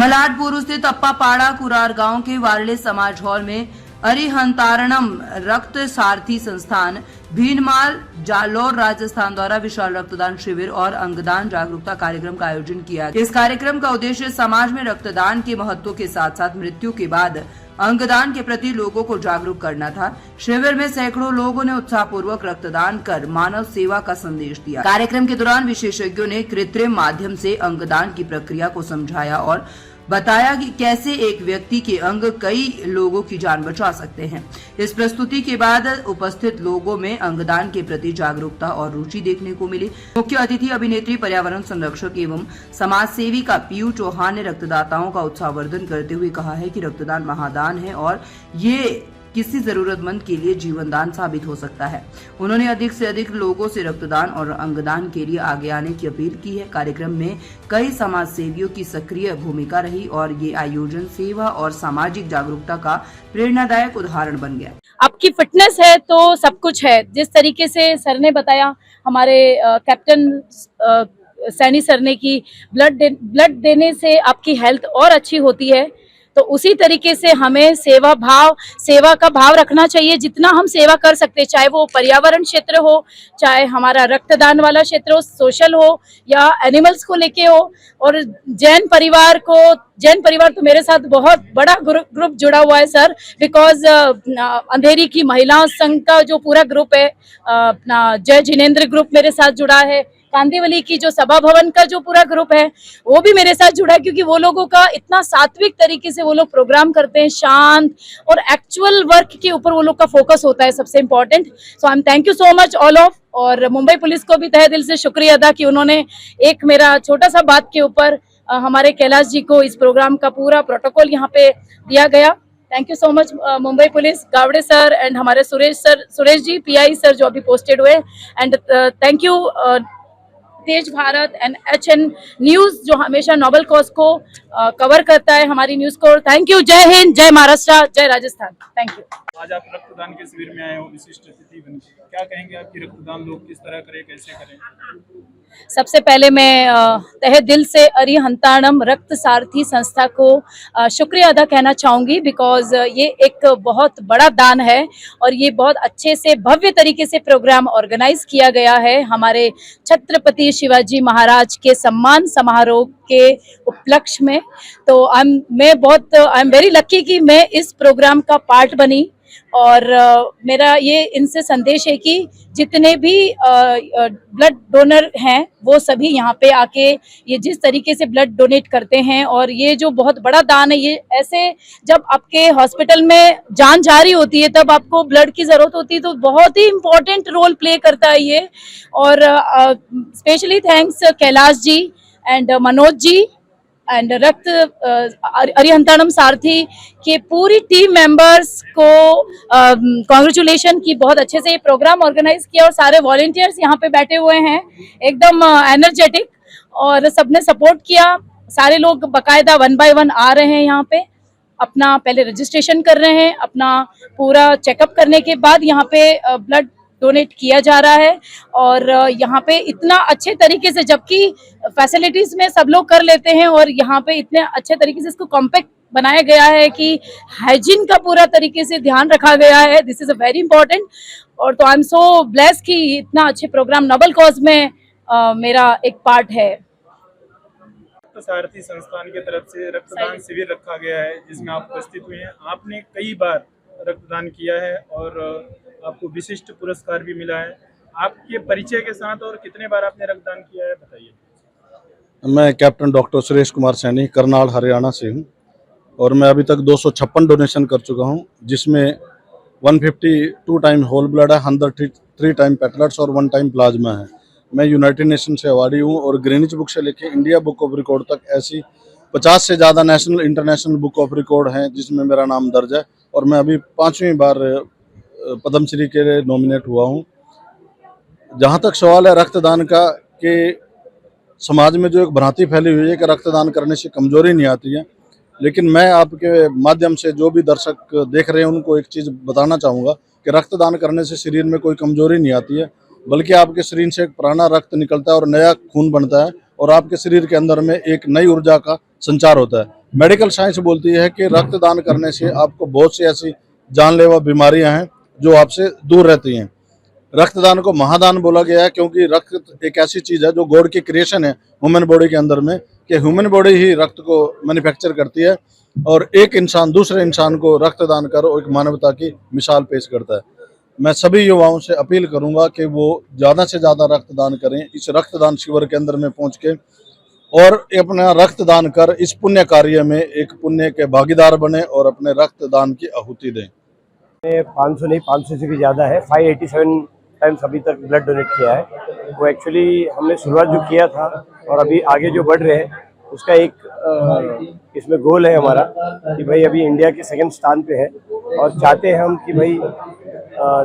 मलाडपुर स्थित अप्पापाड़ा कुरार गांव के वारले समाज हॉल में अरिहंतारणम रक्त सारथी संस्थान भीनमाल जालौर राजस्थान द्वारा विशाल रक्तदान शिविर और अंगदान जागरूकता कार्यक्रम का आयोजन किया। इस कार्यक्रम का उद्देश्य समाज में रक्तदान के महत्व के साथ साथ मृत्यु के बाद अंगदान के प्रति लोगों को जागरूक करना था। शिविर में सैकड़ों लोगों ने उत्साहपूर्वक रक्तदान कर मानव सेवा का संदेश दिया। कार्यक्रम के दौरान विशेषज्ञों ने कृत्रिम माध्यम से अंगदान की प्रक्रिया को समझाया और बताया कि कैसे एक व्यक्ति के अंग कई लोगों की जान बचा सकते हैं। इस प्रस्तुति के बाद उपस्थित लोगों में अंगदान के प्रति जागरूकता और रुचि देखने को मिली। मुख्य अतिथि अभिनेत्री, पर्यावरण संरक्षक एवं समाज सेविका पीयू चौहान ने रक्तदाताओं का उत्साहवर्धन करते हुए कहा है कि रक्तदान महादान है और ये किसी जरूरतमंद के लिए जीवन दान साबित हो सकता है। उन्होंने अधिक से अधिक लोगों से रक्तदान और अंगदान के लिए आगे आने की अपील की है। कार्यक्रम में कई समाज सेवियों की सक्रिय भूमिका रही और ये आयोजन सेवा और सामाजिक जागरूकता का प्रेरणादायक उदाहरण बन गया। आपकी फिटनेस है तो सब कुछ है। जिस तरीके से सर ने बताया, हमारे कैप्टन सैनी सर ने कि ब्लड देने से आपकी हेल्थ और अच्छी होती है, तो उसी तरीके से हमें सेवा का भाव रखना चाहिए। जितना हम सेवा कर सकते हैं, चाहे वो पर्यावरण क्षेत्र हो, चाहे हमारा रक्तदान वाला क्षेत्र हो, सोशल हो या एनिमल्स को लेके हो। और जैन परिवार तो मेरे साथ बहुत बड़ा ग्रुप जुड़ा हुआ है सर, बिकॉज अंधेरी की महिला संघ का जो पूरा ग्रुप है, अपना जय जिनेन्द्र ग्रुप मेरे साथ जुड़ा है। कांदीवली की जो सभा भवन का जो पूरा ग्रुप है वो भी मेरे साथ जुड़ा है, क्योंकि वो लोगों का इतना सात्विक तरीके से वो लोग प्रोग्राम करते हैं, शांत और एक्चुअल वर्क के ऊपर वो लोग का फोकस होता है, सबसे important. So I am thank you so much all of. और मुंबई पुलिस को भी तहे दिल से शुक्रिया अदा कि उन्होंने एक मेरा छोटा सा बात के ऊपर हमारे कैलाश जी को इस प्रोग्राम का पूरा प्रोटोकॉल यहाँ पे दिया गया। Thank you so much Mumbai police, Gawde sir and हमारे सुरेश जी PI सर जो अभी पोस्टेड हुए, and thank you Tej Bharat and HN news जो हमेशा नोबल कॉज को कवर करता है, हमारी न्यूज को। Thank you. जय हिंद, जय महाराष्ट्र, जय राजस्थान। Thank you. आज आप रक्तदान के शिविर में आए हो विशिष्ट अतिथि बनकर, क्या कहेंगे आपकी रक्तदान लोग किस तरह करें, कैसे करें? सबसे पहले मैं तहे दिल से अरिहंताणम रक्त सारथी संस्था को शुक्रिया अदा कहना चाहूँगी, बिकॉज ये एक बहुत बड़ा दान है और ये बहुत अच्छे से भव्य तरीके से प्रोग्राम ऑर्गेनाइज किया गया है हमारे छत्रपति शिवाजी महाराज के सम्मान समारोह के उपलक्ष्य में। तो आई एम वेरी लकी कि मैं इस प्रोग्राम का पार्ट बनी। और मेरा ये इनसे संदेश है कि जितने भी ब्लड डोनर हैं वो सभी यहाँ पे आके ये जिस तरीके से ब्लड डोनेट करते हैं, और ये जो बहुत बड़ा दान है, ये ऐसे जब आपके हॉस्पिटल में जान जा रही होती है तब आपको ब्लड की ज़रूरत होती है, तो बहुत ही इम्पोर्टेंट रोल प्ले करता है ये। और specially thanks Kailash ji and Manoj ji and रक्त अरिहंताणम सारथी के पूरी टीम मेंबर्स को कॉन्ग्रेचुलेशन की बहुत अच्छे से ये प्रोग्राम ऑर्गेनाइज किया। और सारे वॉलंटियर्स यहाँ पे बैठे हुए हैं एकदम एनर्जेटिक और सबने सपोर्ट किया। सारे लोग बकायदा 1 by 1 आ रहे हैं यहाँ पे, अपना पहले रजिस्ट्रेशन कर रहे हैं, अपना पूरा चेकअप करने के बाद यहाँ पे ब्लड डोनेट किया जा रहा है। और यहाँ पे इतना अच्छे तरीके से, जबकि फैसिलिटीज में सब लोग कर लेते हैं, और यहाँ पे इतने अच्छे तरीके से इसको कॉम्पैक्ट बनाया गया है कि हाइजीन का पूरा तरीके से ध्यान रखा गया है। This is a very important. और तो आई एम सो ब्लेस्ड कि इतना अच्छे प्रोग्राम नोबल कॉज में मेरा एक पार्ट है। सारथी संस्थान की तरफ से रक्तदान शिविर रखा गया है जिसमें आप उपस्थित हुए हैं। आपने कई बार रक्तदान किया है और आपको विशिष्ट पुरस्कार भी मिला है। आपके परिचय के साथ और कितने बार आपने रक्तदान किया है, बताइए। मैं कैप्टन डॉक्टर सुरेश कुमार सैनी, करनाल हरियाणा से हूं और मैं अभी तक 256 डोनेशन कर चुका हूं, जिसमें 152 टाइम होल ब्लड है, 103 टाइम पेटलेट्स और 1 टाइम प्लाज्मा है। मैं यूनाइटेड नेशन से अवार्डी हूं और ग्रीनिच बुक से लेकर इंडिया बुक ऑफ रिकॉर्ड तक ऐसी 50 से ज़्यादा national international book of record हैं जिसमें मेरा नाम दर्ज है। और मैं अभी 5वीं बार पद्मश्री के लिए नॉमिनेट हुआ हूं। जहां तक सवाल है रक्तदान का, कि समाज में जो एक भ्रांति फैली हुई है कि रक्तदान करने से कमजोरी नहीं आती है, लेकिन मैं आपके माध्यम से जो भी दर्शक देख रहे हैं उनको एक चीज़ बताना चाहूँगा कि रक्तदान करने से शरीर में कोई कमजोरी नहीं आती है, बल्कि आपके शरीर से एक पुराना रक्त निकलता है और नया खून बनता है और आपके शरीर के अंदर में एक नई ऊर्जा का संचार होता है। मेडिकल साइंस बोलती है कि रक्तदान करने से आपको बहुत सी ऐसी जानलेवा बीमारियां हैं जो आपसे दूर रहती हैं। रक्तदान को महादान बोला गया है क्योंकि रक्त एक ऐसी चीज़ है जो गॉड की क्रिएशन है ह्यूमन बॉडी के अंदर में, कि ह्यूमन बॉडी ही रक्त को मैन्युफैक्चर करती है और एक इंसान दूसरे इंसान को रक्तदान कर एक मानवता की मिसाल पेश करता है। मैं सभी युवाओं से अपील करूंगा कि वो ज़्यादा से ज़्यादा रक्तदान करें, इस रक्तदान शिविर के अंदर में पहुंच के और अपना रक्तदान कर इस पुण्य कार्य में एक पुण्य के भागीदार बने और अपने रक्तदान की आहुति दें। 500 नहीं, 500 से भी ज़्यादा है। 587 टाइम्स अभी तक ब्लड डोनेट किया है। वो एक्चुअली हमने शुरुआत जो किया था और अभी आगे जो बढ़ रहे हैं उसका एक इसमें गोल है हमारा कि भाई अभी इंडिया के सेकंड स्थान पे है और चाहते हैं हम कि भाई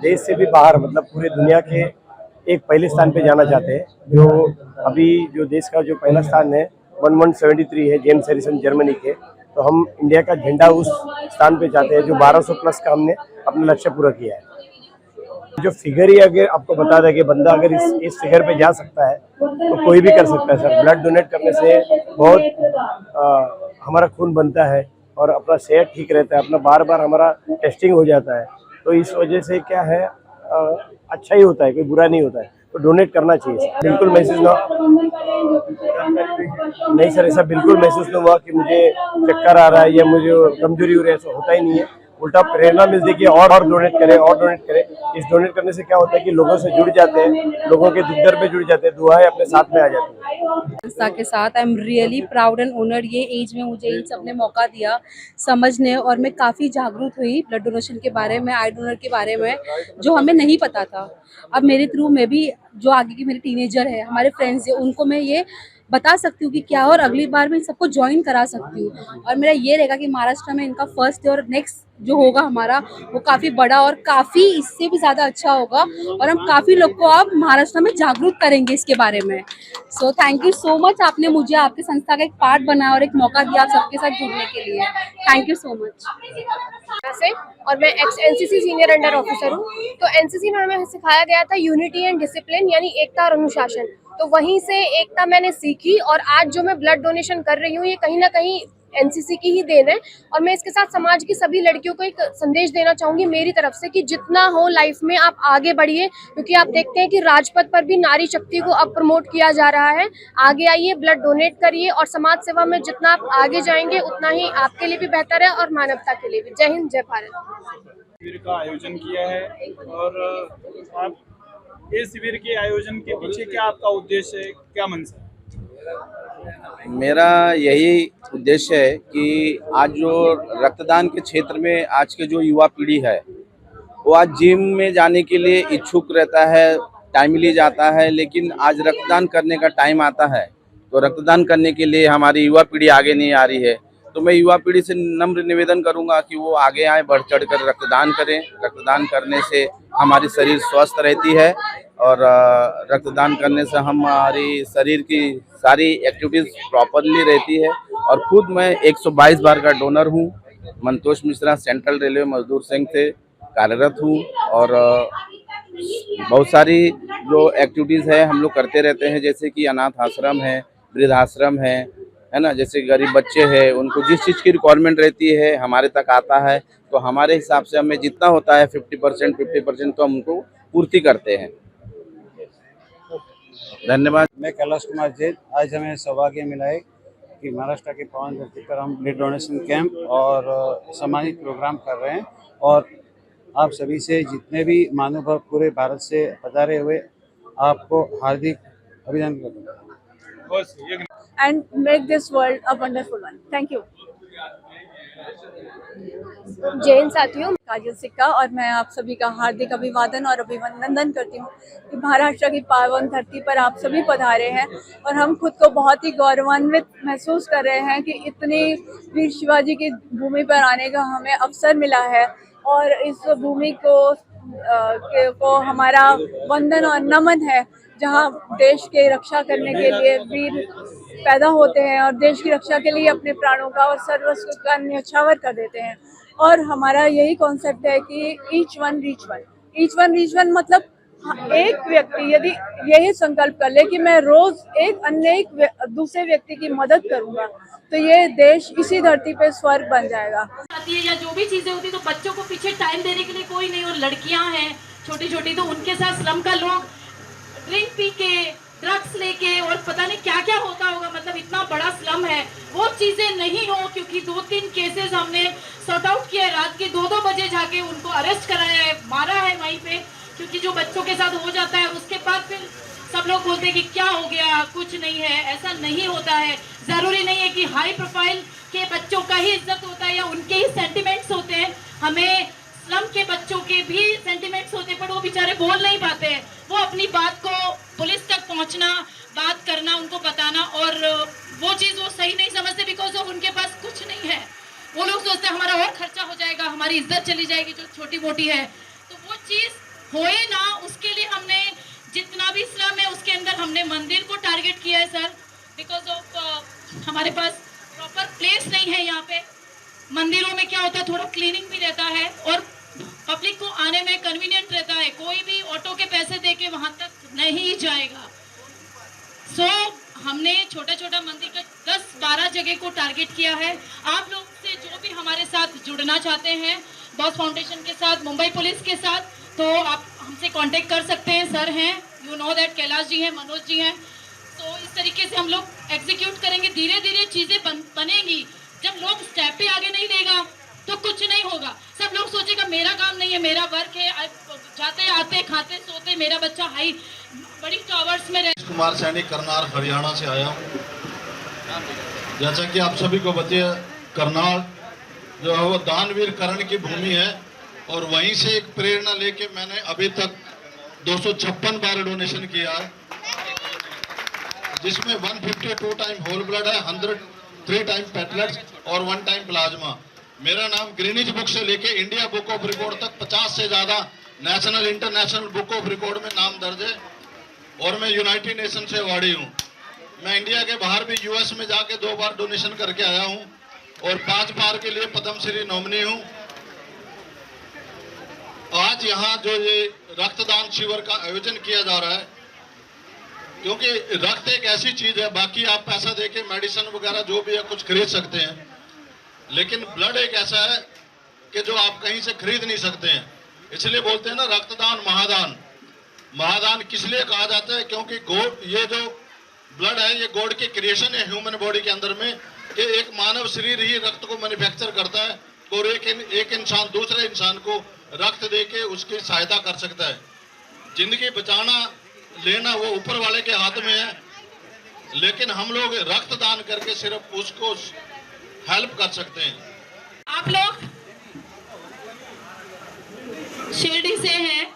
देश से भी बाहर मतलब पूरे दुनिया के एक पहले स्थान पे जाना चाहते हैं। जो अभी जो देश का जो पहला स्थान है 1173 है जेम्स हैरिसन जर्मनी के, तो हम इंडिया का झंडा उस स्थान पे चाहते हैं जो 1200 प्लस का हमने अपना लक्ष्य पूरा किया है। जो फिगर ही अगर आपको बता दें कि बंदा अगर इस फिगर पे जा सकता है तो कोई भी कर सकता है सर। ब्लड डोनेट करने से बहुत हमारा खून बनता है और अपना सेहत ठीक रहता है, अपना बार बार हमारा टेस्टिंग हो जाता है, तो इस वजह से क्या है अच्छा ही होता है, कोई बुरा नहीं होता है, तो डोनेट करना चाहिए सर। बिल्कुल महसूस ना नहीं सर, ऐसा बिल्कुल महसूस नहीं हुआ कि मुझे चक्कर आ रहा है या मुझे कमजोरी हो रही है, ऐसा होता ही नहीं है। उल्टा प्रेरणा मिलती है कि और डोनेट करें और डोनेट करें। इस डोनेट करने से क्या होता है कि लोगों से जुड़ जाते हैं, लोगों के दुख दर्द पे जुड़ जाते हैं, दुआएं अपने साथ में आ जाती हैं। संस्था के साथ I am really proud and honoured. ये एज में मुझे इन सब ने मौका दिया समझने और मैं काफ़ी जागरूक हुई ब्लड डोनेशन के बारे में, आई डोनर के बारे में, जो हमें नहीं पता था। अब मेरे थ्रू में भी जो आगे की मेरे टीनेजर है, हमारे फ्रेंड्स है, उनको मैं ये बता सकती हूँ कि क्या है और अगली बार मैं सबको ज्वाइन करा सकती हूँ। और मेरा ये रहेगा कि महाराष्ट्र में इनका फर्स्ट है और नेक्स्ट जो होगा हमारा वो काफ़ी बड़ा और काफ़ी इससे भी ज़्यादा अच्छा होगा और हम काफ़ी लोग को अब महाराष्ट्र में जागरूक करेंगे इसके बारे में। So thank you so much, आपने मुझे आपके संस्था का एक पार्ट बनाया और एक मौका दिया आप सबके साथ जुड़ने के लिए। Thank you so much. और मैं ex NCC senior under officer हूँ। तो एनसीसी में हमें सिखाया गया था यूनिटी एंड डिसिप्लिन, यानी एकता और अनुशासन। तो वहीं से एकता मैंने सीखी और आज जो मैं ब्लड डोनेशन कर रही हूँ ये कहीं ना कहीं एनसीसी की ही देन है। और मैं इसके साथ समाज की सभी लड़कियों को एक संदेश देना चाहूंगी मेरी तरफ से कि जितना हो लाइफ में आप आगे बढ़िए, क्योंकि आप देखते हैं कि राजपथ पर भी नारी शक्ति को अब प्रमोट किया जा रहा है। आगे आइए, ब्लड डोनेट करिए और समाज सेवा में जितना आप आगे जाएंगे उतना ही आपके लिए भी बेहतर है और मानवता के लिए भी। जय हिंद, जय भारत। शिविर का आयोजन किया है और आप इस शिविर के आयोजन के पीछे क्या आपका उद्देश्य है, क्या मंशा है? मेरा यही उद्देश्य है कि आज जो रक्तदान के क्षेत्र में आज के जो युवा पीढ़ी है वो आज जिम में जाने के लिए इच्छुक रहता है, टाइमली जाता है, लेकिन आज रक्तदान करने का टाइम आता है तो रक्तदान करने के लिए हमारी युवा पीढ़ी आगे नहीं आ रही है। तो मैं युवा पीढ़ी से नम्र निवेदन करूंगा कि वो आगे आए, बढ़ चढ़ कर रक्तदान करें। रक्तदान करने से हमारी शरीर स्वस्थ रहती है और रक्तदान करने से हमारी शरीर की सारी एक्टिविटीज़ प्रॉपरली रहती है। और खुद मैं 122 बार का डोनर हूँ। मंतोष मिश्रा सेंट्रल रेलवे मजदूर संघ से कार्यरत हूँ और बहुत सारी जो एक्टिविटीज़ है हम लोग करते रहते हैं, जैसे कि अनाथ आश्रम है, वृद्धाश्रम है ना, जैसे गरीब बच्चे हैं उनको जिस चीज़ की रिक्वायरमेंट रहती है हमारे तक आता है, तो हमारे हिसाब से हमें जितना होता है 50% तो हम उनको पूर्ति करते हैं। धन्यवाद। मैं कैलाश कुमार जैन। आज हमें सौभाग्य मिला है कि महाराष्ट्र के पावन धरती पर हम ब्लड डोनेशन कैंप और सामाजिक प्रोग्राम कर रहे हैं और आप सभी से जितने भी महानुभाव पूरे भारत से पधारे हुए आपको हार्दिक अभिनंदन करता हूँ। and make this world a wonderful one. Thank you. जय हिंद साथियों, काजल सिक्का और मैं आप सभी का हार्दिक अभिवादन और अभिनंदन करती हूँ कि महाराष्ट्र की पावन धरती पर आप सभी पधारे हैं और हम खुद को बहुत ही गौरवान्वित महसूस कर रहे हैं कि इतनी वीर शिवाजी की भूमि पर आने का हमें अवसर मिला है और इस भूमि को हमारा वंदन और नमन है, जहाँ देश के रक्षा करने के लिए वीर पैदा होते हैं और देश की रक्षा के लिए अपने प्राणों का और सर्वस्व का न्यौछावर कर देते हैं। और हमारा यही कॉन्सेप्ट है कि ईच वन रीच वन मतलब एक व्यक्ति यदि यही संकल्प कर ले कि मैं रोज दूसरे व्यक्ति की मदद करूंगा, तो ये देश इसी धरती पे स्वर्ग बन जाएगा। आती है या जो भी चीजें होती तो बच्चों को पीछे टाइम देने के लिए कोई नहीं, और लड़कियां हैं छोटी छोटी तो उनके साथ स्लम का लोग ड्रिंक पी के ड्रग्स लेके और पता नहीं क्या क्या होता होगा, मतलब इतना बड़ा स्लम है, वो चीजें नहीं हो। क्योंकि 2-3 केसेस हमने सॉर्ट आउट किया, रात के 2-2 बजे जाके उनको अरेस्ट कराया है, मारा है वहीं पे, क्योंकि जो बच्चों के साथ हो जाता है उसके बाद फिर सब लोग बोलते हैं कि क्या हो गया, कुछ नहीं है। ऐसा नहीं होता है। जरूरी नहीं है कि हाई प्रोफाइल के बच्चों का ही इज्जत होता है या उनके ही सेंटिमेंट्स होते हैं, हमें स्लम के बच्चों के भी सेंटिमेंट्स होते हैं, पर वो बेचारे बोल नहीं पाते हैं। वो अपनी बात को पुलिस तक पहुंचना, बात करना, उनको बताना, और वो चीज़ वो सही नहीं समझते बिकॉज ऑफ उनके पास कुछ नहीं है। वो लोग सोचते हैं हमारा और खर्चा हो जाएगा, हमारी इज्जत चली जाएगी जो छोटी मोटी है। तो वो चीज़ होए ना, उसके लिए हमने जितना भी स्लम है उसके अंदर हमने मंदिर को टारगेट किया है सर, बिकॉज ऑफ हमारे पास प्रॉपर प्लेस नहीं है यहाँ पे। मंदिरों में क्या होता है, थोड़ा क्लीनिंग भी रहता है और पब्लिक को आने में कन्वीनियंट रहता है, कोई भी ऑटो के पैसे दे के वहाँ तक नहीं जाएगा। सो हमने छोटा छोटा मंदिर का 10-12 जगह को टारगेट किया है। आप लोग से जो भी हमारे साथ जुड़ना चाहते हैं बॉस फाउंडेशन के साथ, मुंबई पुलिस के साथ, तो आप हमसे कांटेक्ट कर सकते हैं। सर हैं, you know that, Kailash ji हैं, मनोज जी हैं। तो इस तरीके से हम लोग एग्जीक्यूट करेंगे, धीरे धीरे चीज़ें बनेंगी। जब लोग स्टेप पे आगे नहीं देगा तो कुछ नहीं होगा। सब लोग सोचेगा मेरा काम नहीं है, मेरा वर्क है, जाते आते खाते सोते, मेरा बच्चा हाई बड़ी टावर्स में रहे। कुमार सैनी, करनाल हरियाणा से आया हूँ। जैसा कि आप सभी को बताइए, करनाल जो है वो दानवीर करण की भूमि है, और वहीं से एक प्रेरणा लेके मैंने अभी तक 256 बार डोनेशन किया है, जिसमें 152 टाइम होल ब्लड है, 103 टाइम पेटलेट्स और 1 टाइम प्लाज्मा। मेरा नाम ग्रीनिज बुक से लेके इंडिया बुक ऑफ रिकॉर्ड तक 50 से ज़्यादा national international book of record में नाम दर्ज है, और मैं यूनाइटेड नेशन से अवार्डी हूँ। मैं इंडिया के बाहर भी यूएस में जाके 2 बार डोनेशन करके आया हूँ, और 5 बार के लिए पद्मश्री नॉमिनी हूँ। आज यहाँ जो ये रक्तदान शिविर का आयोजन किया जा रहा है, क्योंकि रक्त एक ऐसी चीज है, बाकी आप पैसा देके मेडिसिन वगैरह जो भी है कुछ खरीद सकते हैं, लेकिन ब्लड एक ऐसा है कि जो आप कहीं से खरीद नहीं सकते हैं। इसलिए बोलते हैं ना, रक्तदान महादान। महादान किस लिए कहा जाता है, क्योंकि गॉड, ये जो ब्लड है ये गॉड की क्रिएशन है ह्यूमन बॉडी के अंदर में, कि एक मानव शरीर ही रक्त को मैन्युफैक्चर करता है, और एक इंसान दूसरे इंसान को रक्त देके उसकी सहायता कर सकता है। जिंदगी बचाना लेना वो ऊपर वाले के हाथ में है, लेकिन हम लोग रक्तदान करके सिर्फ उसको हेल्प कर सकते हैं। आप लोग शिरडी से हैं?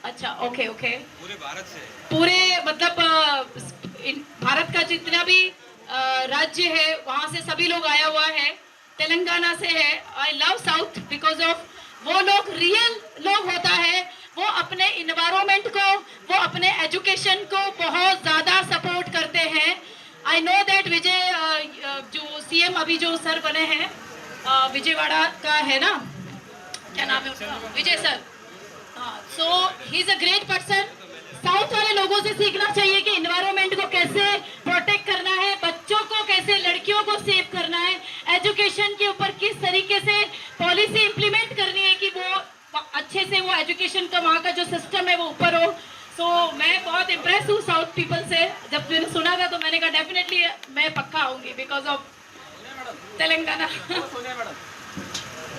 अच्छा, ओके ओके। पूरे भारत से? पूरे मतलब भारत का जितना भी राज्य है वहां से सभी लोग आया हुआ है। तेलंगाना से है। I love south because of वो लोग रियल लोग होता है, वो अपने इन्वायरमेंट को, वो अपने एजुकेशन को बहुत ज़्यादा सपोर्ट करते हैं। आई नो दैट विजय जो सीएम अभी जो सर बने हैं विजयवाड़ा का है ना, क्या नाम है उसका, Vijay sir. So he is a great person. South वाले लोगों से सीखना चाहिए कि इन्वायरमेंट को कैसे प्रोटेक्ट करना है, बच्चों को कैसे, लड़कियों को सेव करना है, एजुकेशन के ऊपर किस तरीके से पॉलिसी इम्प्लीमेंट करनी है कि वो अच्छे से वो एजुकेशन का वहाँ का जो सिस्टम है वो ऊपर हो। सो मैं बहुत इम्प्रेस हूँ साउथ पीपल से। जब मैंने सुना था तो मैंने कहा डेफिनेटली मैं पक्का आऊँगी बिकॉज ऑफ तेलंगाना।